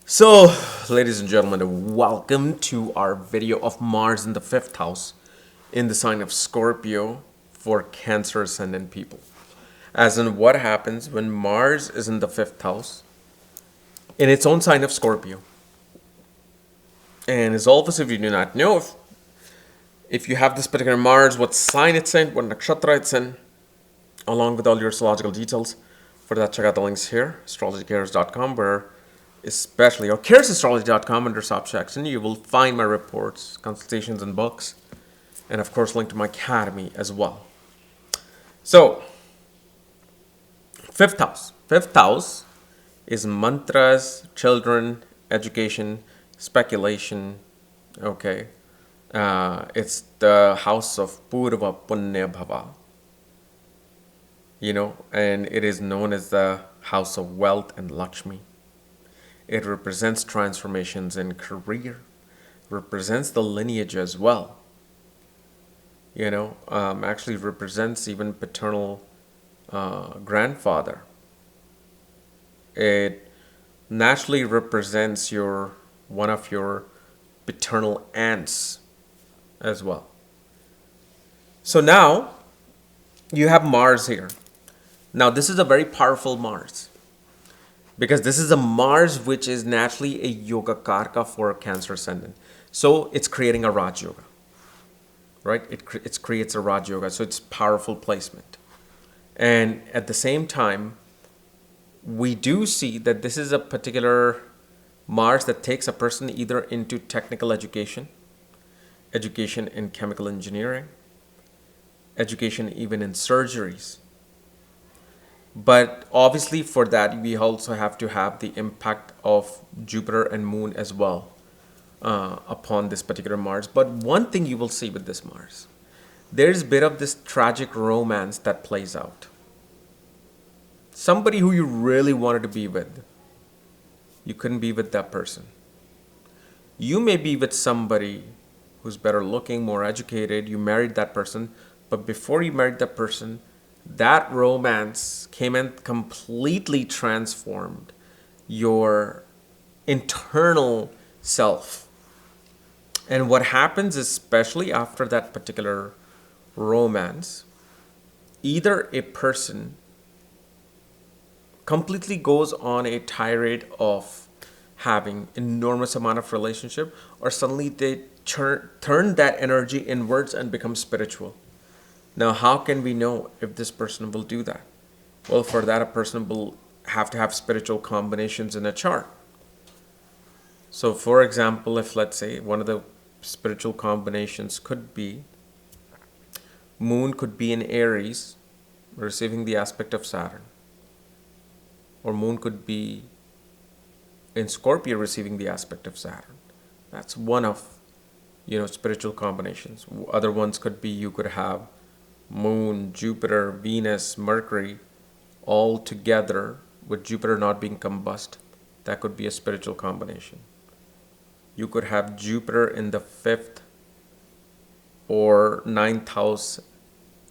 So, ladies and gentlemen, welcome to our video of Mars in the fifth house in the sign of Scorpio for Cancer Ascendant people. As in, what happens when Mars is in the fifth house in its own sign of Scorpio. And as always, if you do not know, if you have this particular Mars, what sign it's in, what nakshatra it's in, along with all your astrological details, for that, check out the links here, astrologykrs.com, where especially, or KRSastrology.com under subsection, you will find my reports, consultations, and books, and of course, link to my academy as well. So, fifth house. Fifth house is mantras, children, education, speculation. Okay, it's the house of Purva Punya Bhava. And it is known as the house of wealth and Lakshmi. It represents transformations in career, represents the lineage as well. Actually represents even paternal grandfather. It naturally represents one of your paternal aunts as well. So now you have Mars here. Now this is a very powerful Mars, because this is a Mars which is naturally a yoga karka for a Cancer ascendant. So it's creating a Raj yoga, right? It creates a Raj yoga, so it's powerful placement. And at the same time, we do see that this is a particular Mars that takes a person either into technical education, education in chemical engineering, education even in surgeries. But obviously for that, we also have to have the impact of Jupiter and Moon as well upon this particular Mars. But one thing you will see with this Mars, there's a bit of this tragic romance that plays out. Somebody who you really wanted to be with, you couldn't be with that person. You may be with somebody who's better looking, more educated, you married that person, but before you married that person, that romance came and completely transformed your internal self. And what happens, especially after that particular romance, either a person completely goes on a tirade of having enormous amount of relationship, or suddenly they turn that energy inwards and become spiritual. Now, how can we know if this person will do that? Well, for that, a person will have to have spiritual combinations in a chart. So, for example, if let's say one of the spiritual combinations could be Moon could be in Aries, receiving the aspect of Saturn. Or Moon could be in Scorpio, receiving the aspect of Saturn. That's one of, spiritual combinations. Other ones could be, you could have Moon, Jupiter, Venus, Mercury, all together with Jupiter not being combust. That could be a spiritual combination. You could have Jupiter in the 5th or 9th house,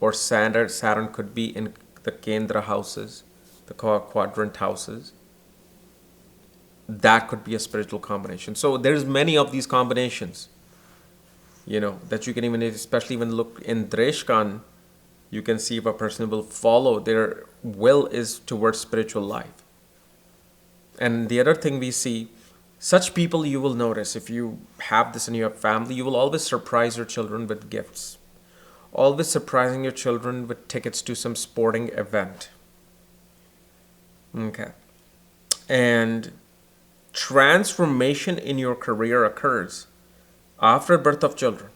or Saturn could be in the Kendra houses, the quadrant houses. That could be a spiritual combination. So there's many of these combinations, that you can even, especially when look in Dreshkan, you can see if a person will follow, their will is towards spiritual life. And the other thing we see, such people, you will notice, if you have this in your family, you will always surprise your children with gifts. Always surprising your children with tickets to some sporting event. Okay. And transformation in your career occurs after birth of children.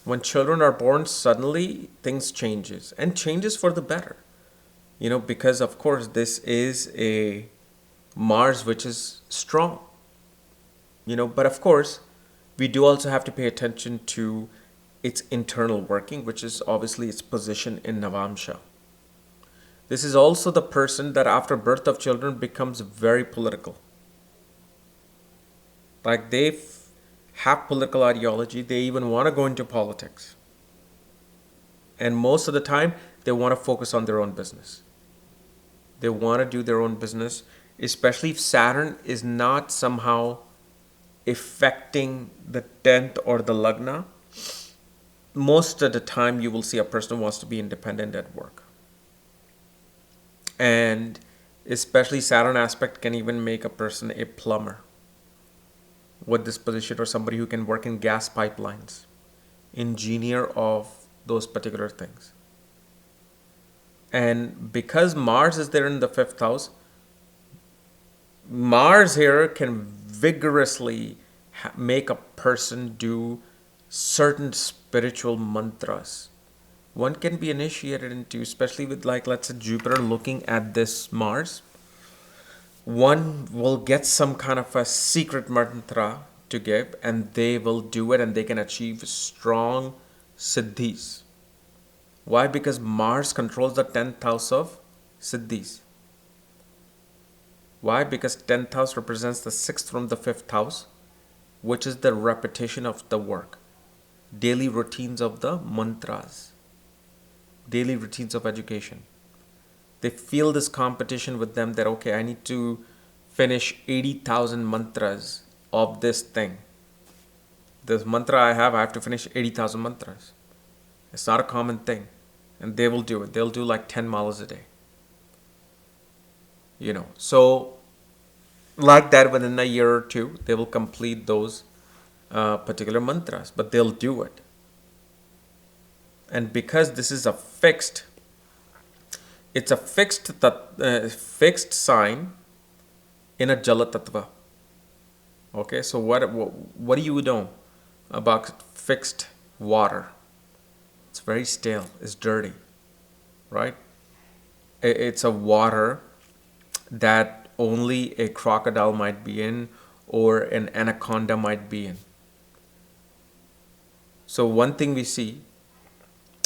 When children are born, suddenly things changes, and changes for the better. Because of course this is a Mars which is strong. But of course we do also have to pay attention to its internal working, which is obviously its position in Navamsha. This is also the person that after birth of children becomes very political. Like they have political ideology, they even want to go into politics. And most of the time, they want to focus on their own business. They want to do their own business especially if Saturn is not somehow affecting the 10th or the Lagna. Most of the time you will see a person who wants to be independent at work. And especially Saturn aspect can even make a person a plumber with this position, or somebody who can work in gas pipelines, engineer of those particular things. And because Mars is there in the 5th house, Mars here can vigorously make a person do certain spiritual mantras. One can be initiated into, especially with, like, let's say Jupiter looking at this Mars. One will get some kind of a secret mantra to give, and they will do it, and they can achieve strong siddhis. Why? Because Mars controls the 10th house of siddhis. Why? Because 10th house represents the 6th from the 5th house, which is the repetition of the work, daily routines of the mantras, daily routines of education. They feel this competition with them that, okay, I need to finish 80,000 mantras of this thing. This mantra I have to finish 80,000 mantras. It's not a common thing. And they will do it. They'll do like 10 miles a day. So like that, within a year or two, they will complete those particular mantras, but they'll do it. And because this is it's a fixed sign in a Jala Tattva. Okay, so what do you know about fixed water? It's very stale, it's dirty, right? It's a water that only a crocodile might be in, or an anaconda might be in. So one thing we see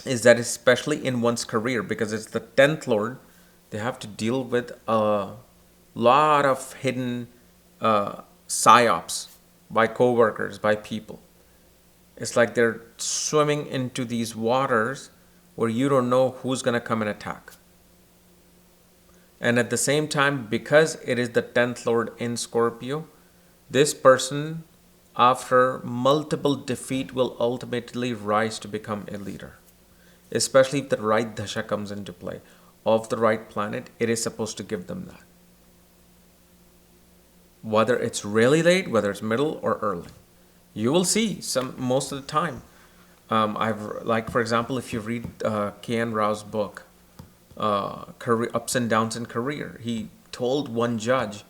is that, especially in one's career, because it's the 10th Lord, they have to deal with a lot of hidden psyops by co-workers, by people. It's like they're swimming into these waters where you don't know who's going to come and attack. And at the same time, because it is the 10th Lord in Scorpio, this person, after multiple defeat, will ultimately rise to become a leader. Especially if the right dasha comes into play of the right planet, it is supposed to give them that. Whether it's really late, whether it's middle or early, you will see most of the time. For example, if you read Kapiel Raaj's book, Career, Ups and Downs in Career, he told one judge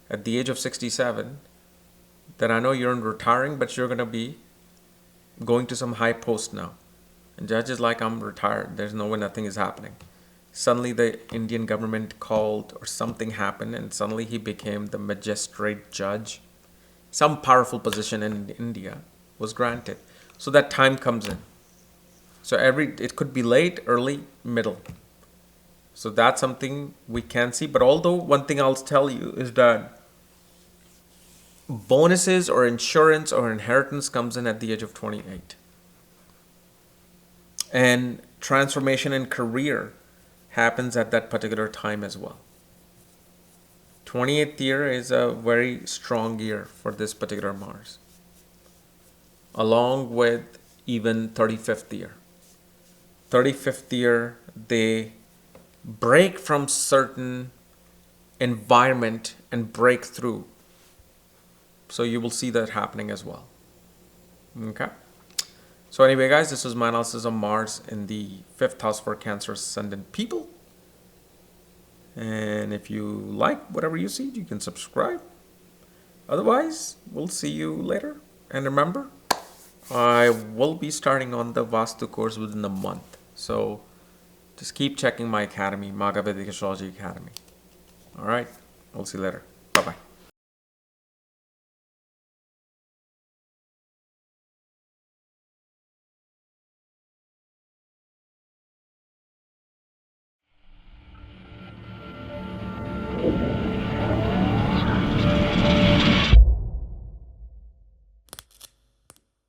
at the age of 67 that, I know you're retiring, but you're going to be going to some high post now. And judge is like, I'm retired. There's no way, nothing is happening. Suddenly the Indian government called, or something happened, and suddenly he became the magistrate judge. Some powerful position in India was granted. So that time comes in. So it could be late, early, middle. So that's something we can see. But although one thing I'll tell you is that bonuses or insurance or inheritance comes in at the age of 28. And transformation in career happens at that particular time as well. 28th year is a very strong year for this particular Mars, along with even 35th year. 35th year, they break from certain environment and break through. So you will see that happening as well. Okay. So anyway, guys, this was my analysis of Mars in the 5th house for Cancer Ascendant people. And if you like whatever you see, you can subscribe. Otherwise, we'll see you later. And remember, I will be starting on the Vastu course within a month. So just keep checking my academy, Vedic Astrology Academy. All right. We'll see you later. Bye-bye.